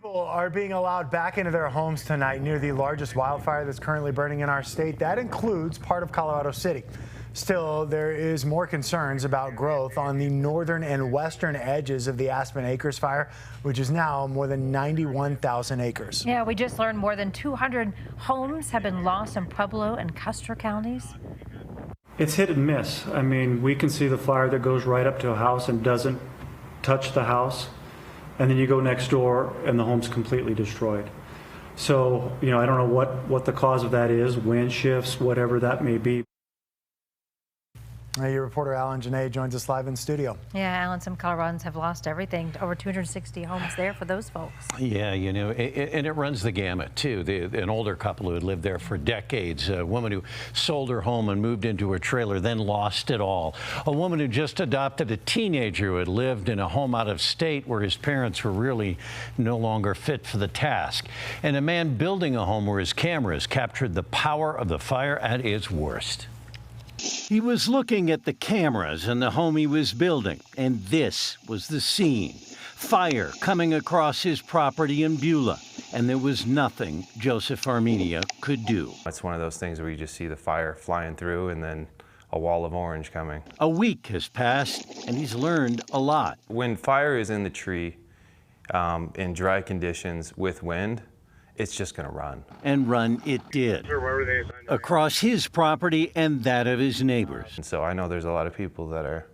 People are being allowed back into their homes tonight near the largest wildfire that's currently burning in our state. That includes part of Colorado City. Still, there is more concerns about growth on the northern and western edges of the Aspen Acres fire, which is now more than 91,000 acres. Yeah, we just learned more than 200 homes have been lost in Pueblo and Custer counties. It's hit and miss. I mean, we can see the fire that goes right up to a house and doesn't touch the house. And then you go next door and the home's completely destroyed. So, I don't know what the cause of that is, wind shifts, whatever that may be. Your reporter Alan Janae joins us live in studio. Yeah, Alan, some Coloradans have lost everything. Over 260 homes there for those folks. Yeah, and it runs the gamut, too. An older couple who had lived there for decades, a woman who sold her home and moved into a trailer, then lost it all. A woman who just adopted a teenager who had lived in a home out of state where his parents were really no longer fit for the task. And a man building a home where his cameras captured the power of the fire at its worst. He was looking at the cameras in the home he was building, and this was the scene. Fire coming across his property in Beulah, and there was nothing Joseph Armenia could do. It's one of those things where you just see the fire flying through and then a wall of orange coming. A week has passed, and he's learned a lot. When fire is in the tree, in dry conditions with wind, it's just going to run. And run it did. Across his property and that of his neighbors. And so I know there's a lot of people that are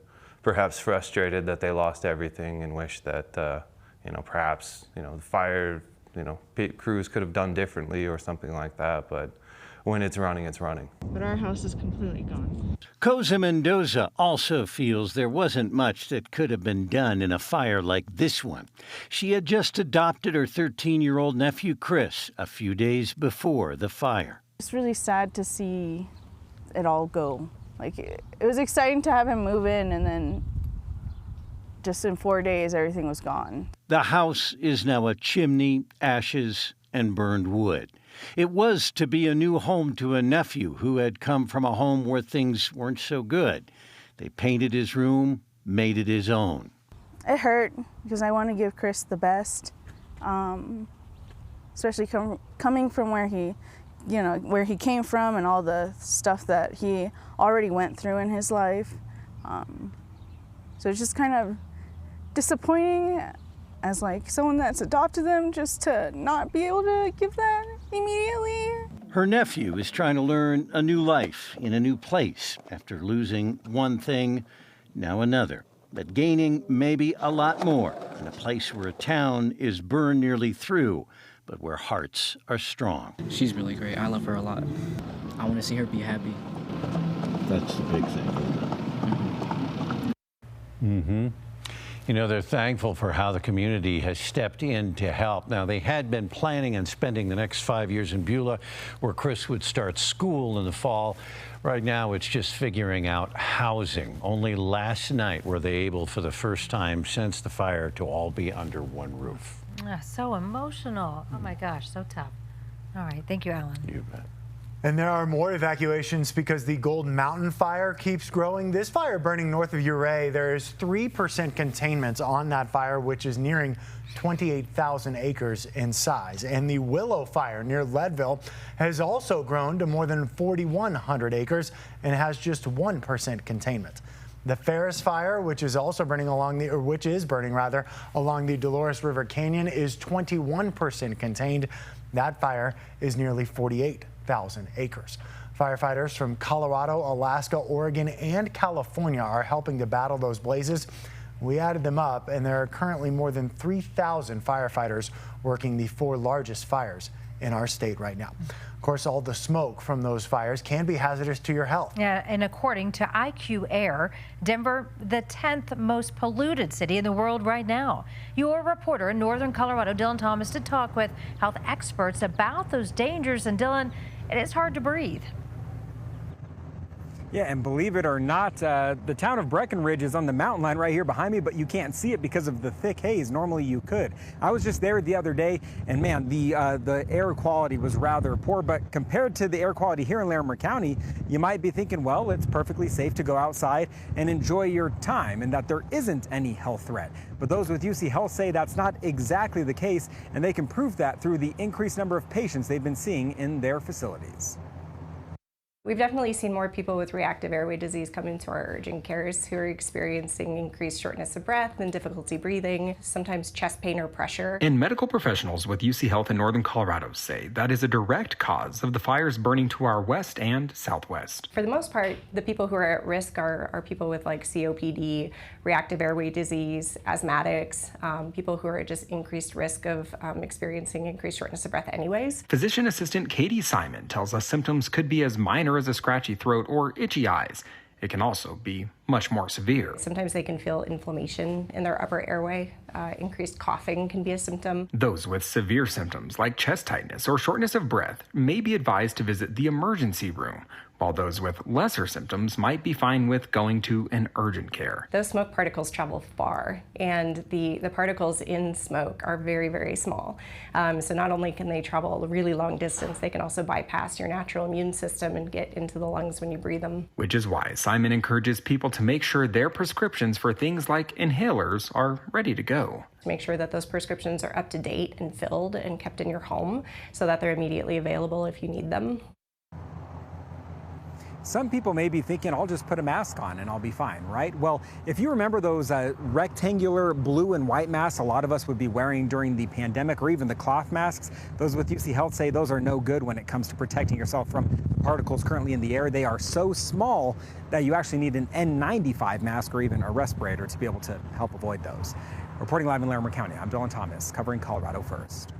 perhaps frustrated that they lost everything and wish that, perhaps, the fire, crews could have done differently or something like that. But when it's running, it's running. But our house is completely gone. Cosa Mendoza also feels there wasn't much that could have been done in a fire like this one. She had just adopted her 13-year-old nephew, Chris, a few days before the fire. It's really sad to see it all go. It was exciting to have him move in, and then just in 4 days, everything was gone. The house is now a chimney, ashes, and burned wood. It was to be a new home to a nephew who had come from a home where things weren't so good. They painted his room, made it his own. It hurt because I want to give Chris the best, especially coming from where he came from and all the stuff that he already went through in his life. So it's just kind of disappointing as someone that's adopted them, just to not be able to give that immediately. Her nephew is trying to learn a new life in a new place after losing one thing, now another, but gaining maybe a lot more in a place where a town is burned nearly through, but where hearts are strong. She's really great. I love her a lot. I want to see her be happy. That's the big thing. Mm-hmm. They're thankful for how the community has stepped in to help. Now, they had been planning on spending the next 5 years in Beulah, where Chris would start school in the fall. Right now, it's just figuring out housing. Only last night were they able, for the first time since the fire, to all be under one roof. So emotional. Oh, my gosh, so tough. All right, thank you, Alan. You bet. And there are more evacuations because the Golden Mountain fire keeps growing. This fire burning north of Ouray, there is 3% containment on that fire, which is nearing 28,000 acres in size. And the Willow fire near Leadville has also grown to more than 4,100 acres and has just 1% containment. The Ferris fire, which is burning along the Dolores River Canyon, is 21% contained. That fire is nearly 48,000 acres. Firefighters from Colorado, Alaska, Oregon, and California are helping to battle those blazes. We added them up, and there are currently more than 3,000 firefighters working the 4 largest fires in our state right now. Of course, all the smoke from those fires can be hazardous to your health. Yeah, and according to IQ Air, Denver, the 10th most polluted city in the world right now. Your reporter in northern Colorado, Dylan Thomas, to talk with health experts about those dangers. And Dylan, it is hard to breathe. Yeah, and believe it or not, the town of Breckenridge is on the mountain line right here behind me, but you can't see it because of the thick haze. Normally you could. I was just there the other day, and man, the air quality was rather poor, but compared to the air quality here in Larimer County, you might be thinking, well, it's perfectly safe to go outside and enjoy your time and that there isn't any health threat. But those with UC Health say that's not exactly the case, and they can prove that through the increased number of patients they've been seeing in their facilities. We've definitely seen more people with reactive airway disease come into our urgent cares who are experiencing increased shortness of breath and difficulty breathing, sometimes chest pain or pressure. And medical professionals with UC Health in northern Colorado say that is a direct cause of the fires burning to our west and southwest. For the most part, the people who are at risk are people with like COPD, reactive airway disease, asthmatics, people who are at just increased risk of experiencing increased shortness of breath anyways. Physician assistant Katie Simon tells us symptoms could be as minor as a scratchy throat or itchy eyes. It can also be much more severe. Sometimes they can feel inflammation in their upper airway. Increased coughing can be a symptom. Those with severe symptoms like chest tightness or shortness of breath may be advised to visit the emergency room, while those with lesser symptoms might be fine with going to an urgent care. Those smoke particles travel far, and the particles in smoke are very, very small. So not only can they travel a really long distance, they can also bypass your natural immune system and get into the lungs when you breathe them. Which is why Simon encourages people to make sure their prescriptions for things like inhalers are ready to go. Make sure that those prescriptions are up to date and filled and kept in your home so that they're immediately available if you need them. Some people may be thinking, I'll just put a mask on and I'll be fine, right? Well, if you remember those rectangular blue and white masks a lot of us would be wearing during the pandemic, or even the cloth masks, those with UC Health say those are no good when it comes to protecting yourself from particles currently in the air. They are so small that you actually need an N95 mask or even a respirator to be able to help avoid those. Reporting live in Larimer County, I'm Dylan Thomas, covering Colorado First.